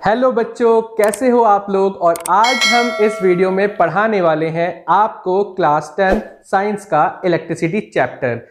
Hello बच्चों, कैसे हो आप लोग। और आज हम इस वीडियो में पढ़ाने वाले हैं आपको क्लास 10 साइंस का इलेक्ट्रिसिटी चैप्टर।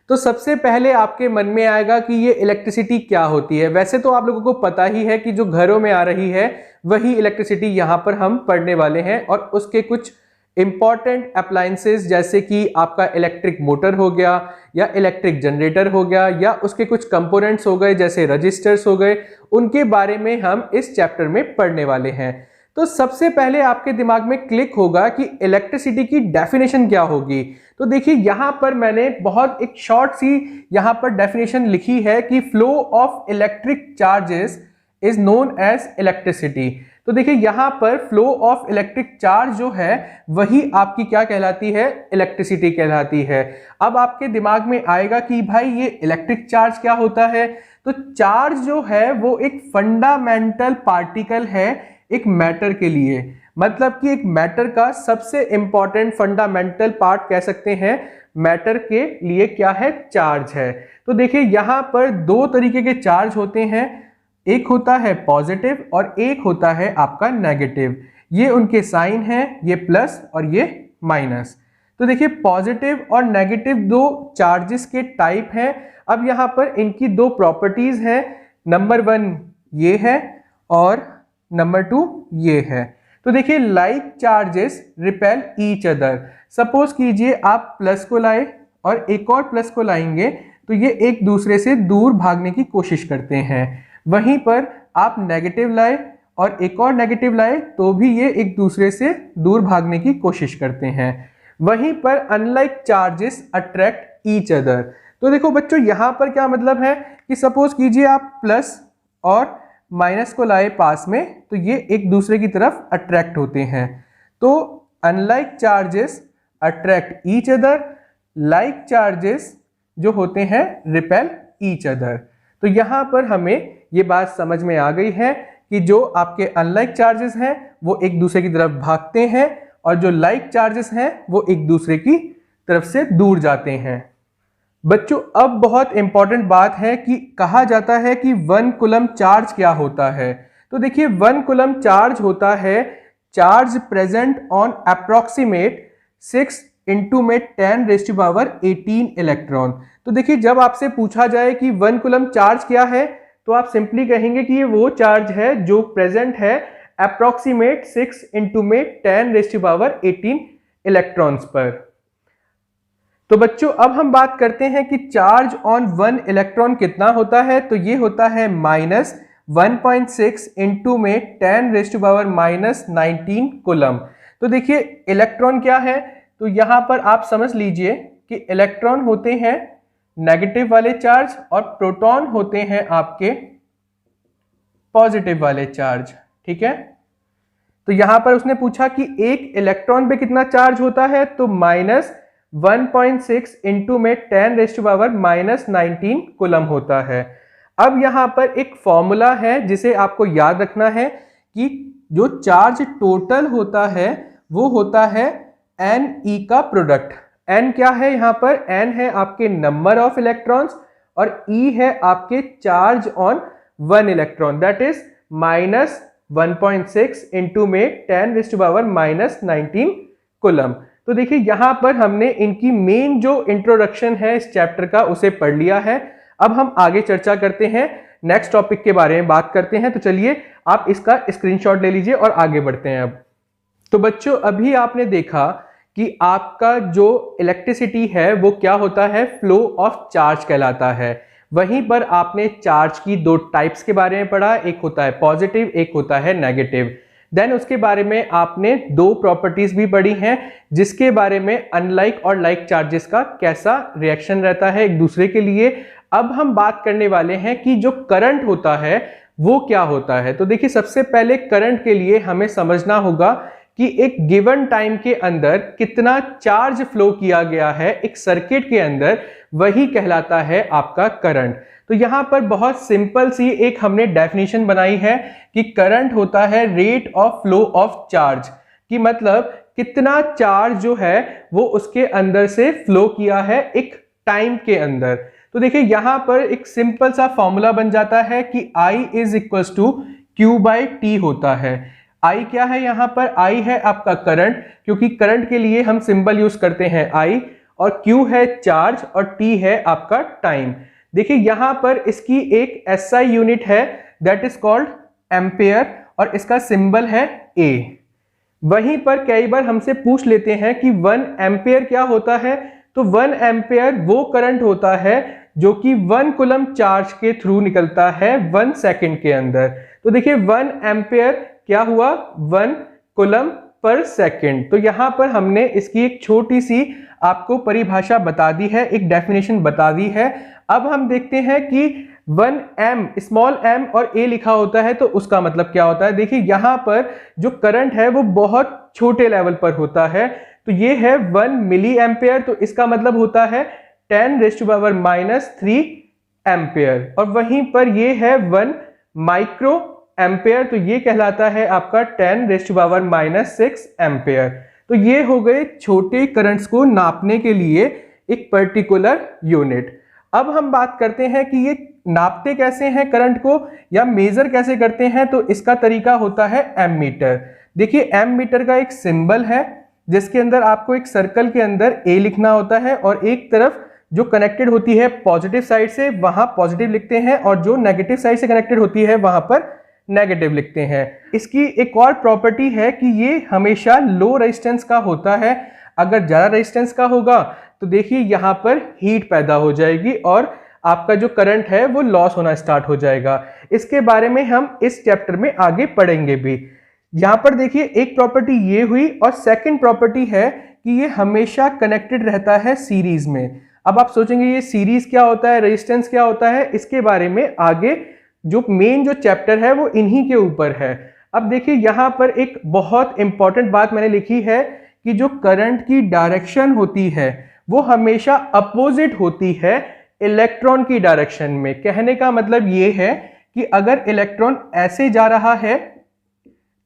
तो सबसे पहले आपके मन में आएगा कि ये इलेक्ट्रिसिटी क्या होती है। वैसे तो आप लोगों को पता ही है कि जो घरों में आ रही है वही इलेक्ट्रिसिटी यहाँ पर हम पढ़ने वाले हैं, और उसके कुछ इंपॉर्टेंट अप्लायंसेस जैसे कि आपका इलेक्ट्रिक मोटर हो गया या इलेक्ट्रिक जनरेटर हो गया या उसके कुछ कंपोनेंट्स हो गए जैसे रजिस्टर्स हो गए, उनके बारे में हम इस चैप्टर में पढ़ने वाले हैं। तो सबसे पहले आपके दिमाग में क्लिक होगा कि इलेक्ट्रिसिटी की डेफिनेशन क्या होगी। तो देखिए यहां पर मैंने बहुत एक शॉर्ट सी यहां पर डेफिनेशन लिखी है कि flow of electric charges is known as electricity. तो देखिए यहां पर फ्लो ऑफ इलेक्ट्रिक चार्ज जो है वही आपकी क्या कहलाती है, इलेक्ट्रिसिटी कहलाती है। अब आपके दिमाग में आएगा कि भाई ये इलेक्ट्रिक चार्ज क्या होता है। तो चार्ज जो है वो एक फंडामेंटल पार्टिकल है एक मैटर के लिए, मतलब कि एक मैटर का सबसे इंपॉर्टेंट फंडामेंटल पार्ट कह सकते हैं मैटर के लिए क्या है, चार्ज है। तो देखिए यहां पर दो तरीके के चार्ज होते हैं, एक होता है पॉजिटिव और एक होता है आपका नेगेटिव। ये उनके साइन हैं, ये प्लस और ये माइनस। तो देखिए पॉजिटिव और नेगेटिव दो चार्जेस के टाइप हैं। अब यहां पर इनकी दो प्रॉपर्टीज हैं, नंबर 1 ये है और नंबर 2 ये है। तो देखिए like charges repel each other. Suppose कीजिए आप प्लस को लाए और एक और प्लस को लाएंगे तो ये एक दूसरे से दूर भागने की कोशिश करते हैं। वहीं पर आप नेगेटिव लाए और एक और नेगेटिव लाए तो भी ये एक दूसरे से दूर भागने की कोशिश करते हैं। वहीं पर unlike charges attract each other. तो देखो बच्चों यहां पर क्या मतलब है कि सपोज कीजिए आप प्लस और माइनस को लाए पास में तो ये एक दूसरे की तरफ अट्रैक्ट होते हैं। तो unlike charges attract each other, like charges जो होते हैं रिपेल ईच अदर। तो यहां पर हमें ये बात समझ में आ गई है कि जो आपके अनलाइक चार्जेस हैं वो एक दूसरे की तरफ भागते हैं और जो लाइक चार्जेस हैं वो एक दूसरे की तरफ से दूर जाते हैं। बच्चों अब बहुत इंपॉर्टेंट बात है कि कहा जाता है कि 1 कूलम चार्ज क्या होता है। तो देखिए 1 कूलम चार्ज होता है charge present on approximate 6 into में 10⁻18 इलेक्ट्रॉन। तो देखिए जब आपसे पूछा जाए कि 1 कूलम चार्ज क्या है तो आप सिंपली कहेंगे कि ये वो चार्ज है जो प्रेजेंट है अप्रोक्सीमेट 6 इंटू में 10⁻18 इलेक्ट्रॉन्स पर। तो बच्चों अब हम बात करते हैं कि चार्ज ऑन 1 इलेक्ट्रॉन कितना होता है। तो ये होता है -1.6 इंटू में 10⁻−19 कूलम। तो देखिए इलेक्ट्रॉन क्या है, तो यहां पर आप समझ लीजिए कि इलेक्ट्रॉन होते हैं नेगेटिव वाले चार्ज और प्रोटॉन होते हैं आपके पॉजिटिव वाले चार्ज। ठीक है, तो यहां पर उसने पूछा कि एक इलेक्ट्रॉन पे कितना चार्ज होता है, तो -1.6 इंटू में 10⁻−19 कूलम होता है। अब यहां पर एक फॉर्मूला है जिसे आपको याद रखना है कि जो चार्ज टोटल होता है वो होता है Ne का प्रोडक्ट। N क्या है, यहां पर N है आपके नंबर ऑफ इलेक्ट्रॉन्स और E है आपके charge on 1 electron, that is -1.6 into में 10⁻−19 कूलम। तो देखिए यहां पर हमने इनकी मेन जो इंट्रोडक्शन है इस चैप्टर का उसे पढ़ लिया है। अब हम आगे चर्चा करते हैं, नेक्स्ट टॉपिक के बारे में बात करते हैं। तो चलिए आप इसका स्क्रीनशॉट ले लीजिए और आगे बढ़ते हैं। अब तो बच्चों अभी आपने देखा कि आपका जो इलेक्ट्रिसिटी है वो क्या होता है, फ्लो ऑफ चार्ज कहलाता है। वहीं पर आपने चार्ज की दो टाइप्स के बारे में पढ़ा, एक होता है पॉजिटिव, एक होता है नेगेटिव। देन उसके बारे में आपने दो प्रॉपर्टीज भी पढ़ी हैं जिसके बारे में अनलाइक और लाइक चार्जेस का कैसा रिएक्शन रहता है एक दूसरे के लिए। अब हम बात करने वाले हैं कि जो करंट होता है वो क्या होता है। तो देखिए सबसे पहले करंट के लिए हमें समझना होगा कि एक गिवन टाइम के अंदर कितना चार्ज फ्लो किया गया है एक सर्किट के अंदर, वही कहलाता है आपका करंट। तो यहां पर बहुत सिंपल सी एक हमने डेफिनेशन बनाई है कि करंट होता है rate of flow of charge, कि मतलब कितना चार्ज जो है वो उसके अंदर से फ्लो किया है एक टाइम के अंदर। तो देखिए यहां पर एक सिंपल सा फॉर्मूला बन जाता है कि I is equal to Q/T होता है। I क्या है यहाँ पर? I है आपका करंट, क्योंकि करंट के लिए हम सिंबल यूज करते हैं I, और Q है चार्ज और T है आपका टाइम। देखिए यहाँ पर इसकी एक SI यूनिट है, दैट इज कॉल्ड एम्पेयर, और इसका सिंबल है A। वहीं पर कई बार हमसे पूछ लेते हैं कि 1 एम्पेयर क्या होता है, तो 1 एम्पेयर वो करंट होता है जो कि 1 कूलम चार्ज के थ्रू निकलता है 1 सेकंड के अंदर। तो देखिए 1 एम्पेयर क्या हुआ? 1 कूलम पर सेकंड। तो यहां पर हमने इसकी एक छोटी सी आपको परिभाषा बता दी है, एक डेफिनेशन बता दी है। अब हम देखते हैं कि 1m, स्मॉल m और a लिखा होता है तो उसका मतलब क्या होता है। देखिए यहां पर जो करंट है वो बहुत छोटे लेवल पर होता है, तो ये है 1 मिली एम्पेयर, तो इसका मतलब होता है 10⁻³ एम्पेयर। और वहीं पर ये है 1 माइक्रो एम्पेयर, तो ये कहलाता है आपका 10⁻⁻6 एम्पेयर। तो ये हो गए छोटे करंट्स को नापने के लिए एक पर्टिकुलर यूनिट। अब हम बात करते हैं कि ये नापते कैसे हैं करंट को, या मेजर कैसे करते हैं, तो इसका तरीका होता है एमीटर। देखिए एमीटर का एक सिंबल है जिसके अंदर आपको एक सर्कल के अंदर A लिखना होता है, और एक तरफ जो कनेक्टेड होती है पॉजिटिव साइड से वहां पॉजिटिव लिखते हैं, और जो नेगेटिव साइड से कनेक्टेड होती है वहां पर नेगेटिव लिखते हैं। इसकी एक और प्रॉपर्टी है कि ये हमेशा लो रेजिस्टेंस का होता है। अगर ज्यादा रेजिस्टेंस का होगा तो देखिए यहां पर हीट पैदा हो जाएगी और आपका जो करंट है वो लॉस होना स्टार्ट हो जाएगा। इसके बारे में हम इस चैप्टर में आगे पढ़ेंगे भी। यहां पर देखिए एक प्रॉपर्टी ये हुई, और सेकंड प्रॉपर्टी है कि ये हमेशा कनेक्टेड रहता है सीरीज में। अब आप सोचेंगे ये सीरीज क्या होता है, रेजिस्टेंस क्या होता है, इसके बारे में आगे जो मेन जो चैप्टर है वो इन्हीं के ऊपर है। अब देखिए यहां पर एक बहुत इंपॉर्टेंट बात मैंने लिखी है कि जो करंट की डायरेक्शन होती है वो हमेशा अपोजिट होती है इलेक्ट्रॉन की डायरेक्शन में। कहने का मतलब ये है कि अगर इलेक्ट्रॉन ऐसे जा रहा है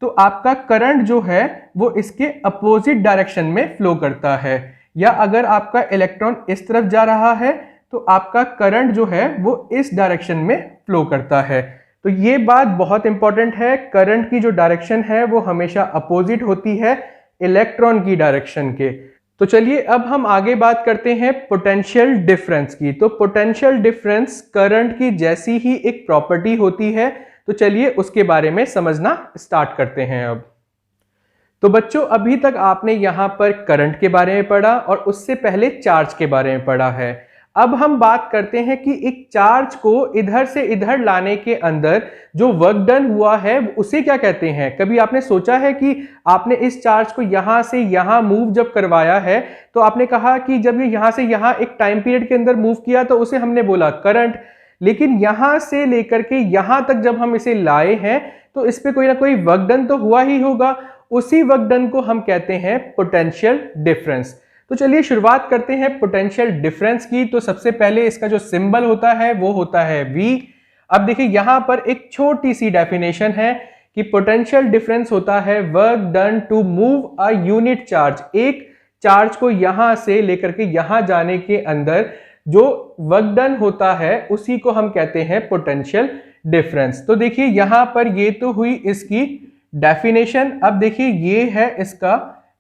तो आपका करंट जो है वो इसके अपोजिट डायरेक्शन में फ्लो करता है, या अगर आपका इलेक्ट्रॉन इस तरफ जा रहा है तो आपका करंट जो है वो इस डायरेक्शन में फ्लो करता है। तो ये बात बहुत इंपॉर्टेंट है, करंट की जो डायरेक्शन है वो हमेशा अपोजिट होती है इलेक्ट्रॉन की डायरेक्शन के। तो चलिए अब हम आगे बात करते हैं पोटेंशियल डिफरेंस की। तो पोटेंशियल डिफरेंस करंट की जैसी ही एक प्रॉपर्टी होती है, तो चलिए उसके बारे में समझना स्टार्ट करते हैं। अब तो बच्चों अभी तक आपने यहां पर करंट के बारे में पढ़ा और उससे पहले चार्ज के बारे में पढ़ा है। अब हम बात करते हैं कि एक चार्ज को इधर से इधर लाने के अंदर जो वर्क डन हुआ है उसे क्या कहते हैं। कभी आपने सोचा है कि आपने इस चार्ज को यहां से यहां मूव जब करवाया है तो आपने कहा कि जब ये यहां से यहां एक टाइम पीरियड के अंदर मूव किया तो उसे हमने बोला करंट, लेकिन यहां से लेकर के यहां तक जब हम इसे लाए हैं तो इस पे कोई ना कोई वर्क डन तो हुआ ही होगा। उसी वर्क डन को हम कहते हैं पोटेंशियल डिफरेंस। तो चलिए शुरुआत करते हैं पोटेंशियल डिफरेंस की। तो सबसे पहले इसका जो सिंबल होता है वो होता है V। अब देखिए यहां पर एक छोटी सी डेफिनेशन है कि पोटेंशियल डिफरेंस होता है work done to move a unit charge. एक चार्ज को यहां से लेकर के यहां जाने के अंदर जो वर्क डन होता है उसी को हम कहते हैं पोटेंशियल डिफरेंस। तो देखिए यहां पर ये तो हुई इसकी डेफिनेशन। अब देखिए ये है इसका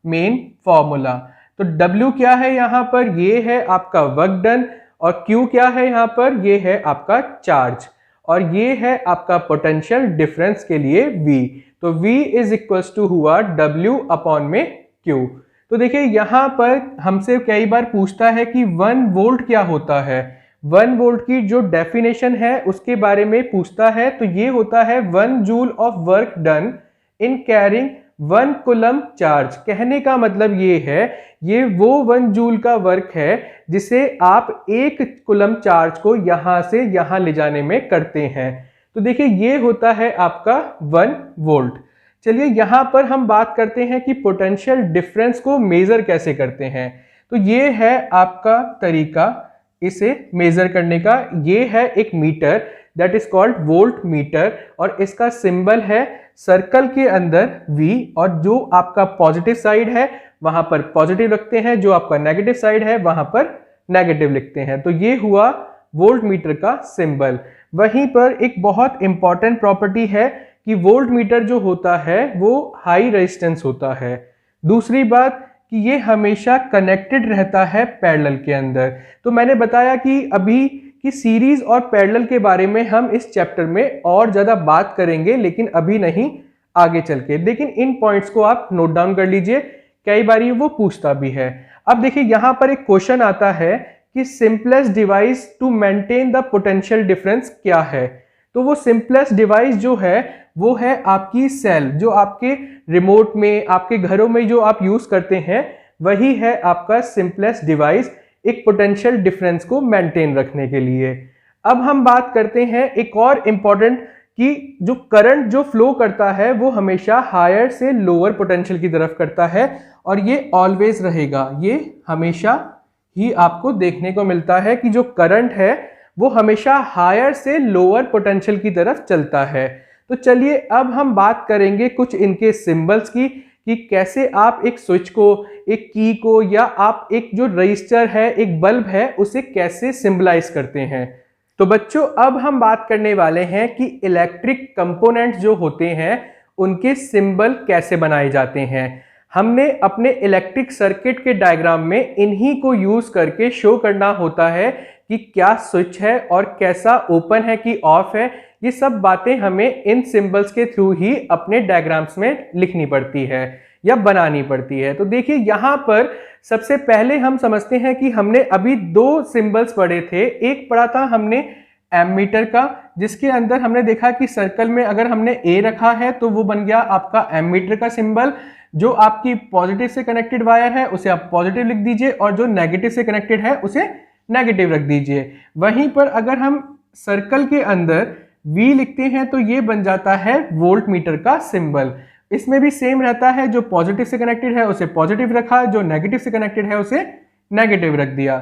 मेन फॉर्मूला। तो W क्या है यहाँ पर, ये है आपका वर्क डन, और Q क्या है यहाँ पर, ये है आपका चार्ज, और ये है आपका पोटेंशियल डिफरेंस के लिए V। तो V इज इक्वल्स टू हुआ W अपॉन में Q। तो देखिए यहाँ पर हमसे कई बार पूछता है कि 1 वोल्ट क्या होता है। 1 वोल्ट की जो डेफिनेशन है उसके बारे में पूछता है, तो ये होता है 1 joule of work done in carrying 1 coulomb charge. कहने का मतलब ये है ये वो 1 जूल का वर्क है जिसे आप 1 कूलम चार्ज को यहां से यहां ले जाने में करते हैं। तो देखिए ये होता है आपका 1 वोल्ट। चलिए यहां पर हम बात करते हैं कि पोटेंशियल डिफरेंस को मेजर कैसे करते हैं। तो ये है आपका तरीका इसे मेजर करने का। ये है एक meter that is called voltmeter, और इसका सिंबल है सर्कल के अंदर V, और जो आपका पॉजिटिव साइड है वहां पर पॉजिटिव रखते हैं, जो आपका नेगेटिव साइड है वहां पर नेगेटिव लिखते हैं। तो ये हुआ वोल्ट मीटर का सिंबल। वहीं पर एक बहुत इंपॉर्टेंट प्रॉपर्टी है कि वोल्ट मीटर जो होता है वो हाई रेजिस्टेंस होता है। दूसरी बात कि ये हमेशा कनेक्टेड रहता है पैरेलल के अंदर। तो मैंने बताया कि अभी कि सीरीज और पैरेलल के बारे में हम इस चैप्टर में और ज़्यादा बात करेंगे, लेकिन अभी नहीं, आगे चल के। लेकिन इन पॉइंट्स को आप नोट डाउन कर लीजिए, कई बार वो पूछता भी है। अब देखिए यहाँ पर एक क्वेश्चन आता है कि simplest device to maintain the potential difference क्या है। तो वो सिंपलेस्ट डिवाइस जो है वो है आपकी सेल, जो आपके रिमोट में, आपके घरों में जो आप यूज करते हैं, वही है आपका सिंपलेस्ट डिवाइस एक पोटेंशियल डिफरेंस को मेंटेन रखने के लिए। अब हम बात करते हैं एक और इंपॉर्टेंट कि जो करंट जो फ्लो करता है वो हमेशा हायर से लोअर पोटेंशियल की तरफ करता है, और ये ऑलवेज रहेगा। ये हमेशा ही आपको देखने को मिलता है कि जो करंट है वो हमेशा हायर से लोअर पोटेंशियल की तरफ चलता है। तो चलिए अब हम बात करेंगे कुछ इनके सिंबल्स की, कि कैसे आप एक स्विच को, एक की को, या आप एक जो रजिस्टर है, एक बल्ब है, उसे कैसे सिंबलाइज करते हैं। तो बच्चों अब हम बात करने वाले हैं कि इलेक्ट्रिक कंपोनेंट्स जो होते हैं उनके सिंबल कैसे बनाए जाते हैं। हमने अपने इलेक्ट्रिक सर्किट के डायग्राम में इन्हीं को यूज करके शो करना होता है कि क्या स्विच है और कैसा ओपन है कि ऑफ है। ये सब बातें हमें इन सिंबल्स के थ्रू ही अपने डायग्राम्स में लिखनी पड़ती है या बनानी पड़ती है। तो देखिए यहाँ पर सबसे पहले हम समझते हैं कि हमने अभी दो सिंबल्स पढ़े थे। एक पढ़ा था हमने एमीटर का, जिसके अंदर हमने देखा कि सर्कल में अगर हमने ए रखा है तो वो बन गया आपका एमीटर का सिंबल। जो आपकी पॉजिटिव से कनेक्टेड वायर है उसे आप पॉजिटिव लिख दीजिए, और जो नेगेटिव से कनेक्टेड है उसे नेगेटिव रख दीजिए। वहीं पर अगर हम सर्कल के अंदर V लिखते हैं तो ये बन जाता है वोल्ट मीटर का सिंबल। इसमें भी सेम रहता है, जो पॉजिटिव से कनेक्टेड है उसे पॉजिटिव रखा, जो नेगेटिव से कनेक्टेड है उसे नेगेटिव रख दिया।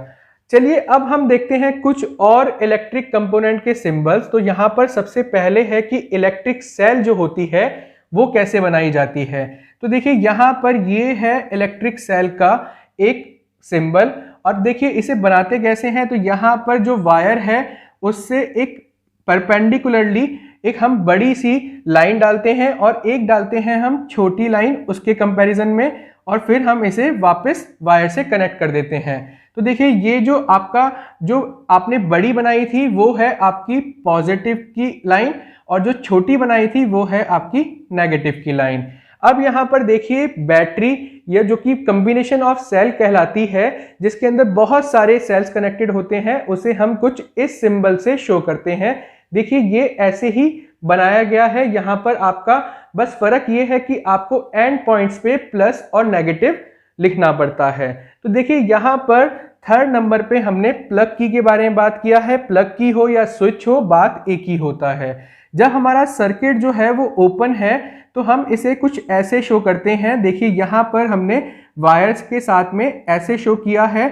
चलिए अब हम देखते हैं कुछ और इलेक्ट्रिक कंपोनेंट के सिंबल्स। तो यहाँ पर सबसे पहले है कि इलेक्ट्रिक सेल जो होती है वो कैसे बनाई जाती है। तो देखिए यहाँ पर ये है इलेक्ट्रिक सेल का एक सिंबल, और देखिए इसे बनाते कैसे हैं। तो यहाँ पर जो वायर है उससे एक परपेंडिकुलरली एक हम बड़ी सी लाइन डालते हैं, और एक डालते हैं हम छोटी लाइन उसके कंपैरिजन में, और फिर हम इसे वापस वायर से कनेक्ट कर देते हैं। तो देखिए ये जो आपका, जो आपने बड़ी बनाई थी वो है आपकी पॉजिटिव की लाइन, और जो छोटी बनाई थी वो है आपकी नेगेटिव की लाइन। अब यहाँ पर देखिए बैटरी, या जो कि कॉम्बिनेशन ऑफ सेल कहलाती है, जिसके अंदर बहुत सारे सेल्स कनेक्टेड होते हैं, उसे हम कुछ इस सिंबल से शो करते हैं। देखिए ये ऐसे ही बनाया गया है। यहाँ पर आपका बस फर्क ये है कि आपको एंड पॉइंट्स पे प्लस और नेगेटिव लिखना पड़ता है। तो देखिए यहाँ पर थर्ड नंबर पे हमने प्लग की के बारे में बात किया है। प्लग की हो या स्विच हो, बात एक ही होता है। जब हमारा सर्किट जो है वो ओपन है तो हम इसे कुछ ऐसे शो करते हैं। देखिए यहाँ पर हमने वायर्स के साथ में ऐसे शो किया है।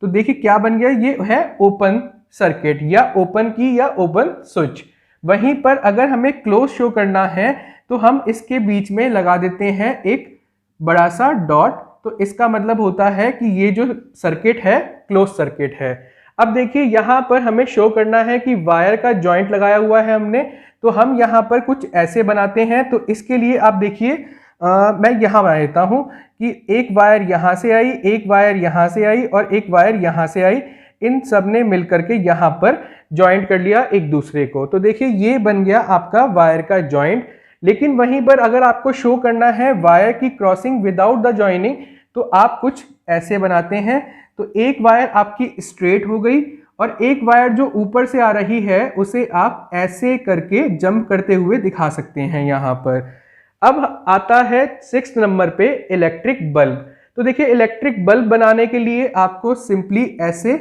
तो देखिए क्या बन गया, ये है ओपन सर्किट, या ओपन की, या ओपन स्विच। वहीं पर अगर हमें क्लोज शो करना है तो हम इसके बीच में लगा देते हैं एक बड़ा सा डॉट। तो इसका मतलब होता है कि ये जो सर्किट है क्लोज सर्किट है। अब देखिए यहाँ पर हमें शो करना है कि वायर का जॉइंट लगाया हुआ है हमने, तो हम यहाँ पर कुछ ऐसे बनाते हैं। तो इसके लिए आप देखिए मैं यहाँ बना देता हूँ कि एक वायर यहाँ से आई, एक वायर यहाँ से आई, और एक वायर यहाँ से आई। इन सब ने मिलकर के यहाँ पर जॉइंट कर लिया एक दूसरे को। तो देखिए ये बन गया आपका वायर का जॉइंट। लेकिन वहीं पर अगर आपको शो करना है वायर की क्रॉसिंग विदाउट द जॉइनिंग, तो आप कुछ ऐसे बनाते हैं। तो एक वायर आपकी स्ट्रेट हो गई, और एक वायर जो ऊपर से आ रही है उसे आप ऐसे करके जंप करते हुए दिखा सकते हैं यहाँ पर। अब आता है 6 नंबर पे इलेक्ट्रिक बल्ब। तो देखिए इलेक्ट्रिक बल्ब बनाने के लिए आपको सिंपली ऐसे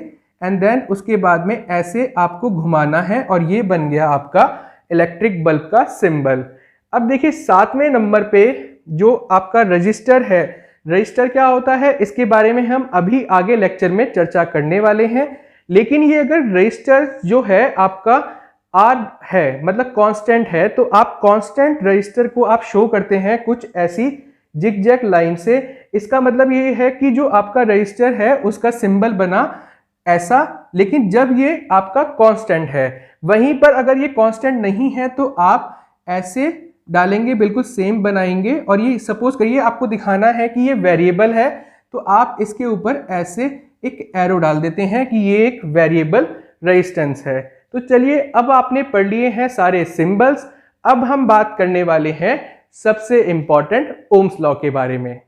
एंड देन उसके बाद में ऐसे आपको घुमाना है, और ये बन गया आपका इलेक्ट्रिक बल्ब का सिंबल। अब देखिए 7वें नंबर पे जो आपका रजिस्टर है, रजिस्टर क्या होता है इसके बारे में हम अभी आगे लेक्चर में चर्चा करने वाले हैं। लेकिन ये अगर रजिस्टर जो है आपका आर है, मतलब कांस्टेंट है, तो आप कांस्टेंट रजिस्टर को आप शो करते हैं कुछ ऐसी जिगजैग लाइन से। इसका मतलब ये है कि जो आपका रजिस्टर है उसका सिंबल बना ऐसा, लेकिन जब ये आपका कांस्टेंट है। वहीं पर अगर ये कांस्टेंट नहीं है तो आप ऐसे डालेंगे, बिल्कुल सेम बनाएंगे। और ये सपोज करिए आपको दिखाना है कि ये वेरिएबल है, तो आप इसके ऊपर ऐसे एक एरो डाल देते हैं कि ये एक वेरिएबल रेजिस्टेंस है। तो चलिए, अब आपने पढ़ लिए हैं सारे सिंबल्स। अब हम बात करने वाले हैं सबसे इंपॉर्टेंट ओम्स लॉ के बारे में।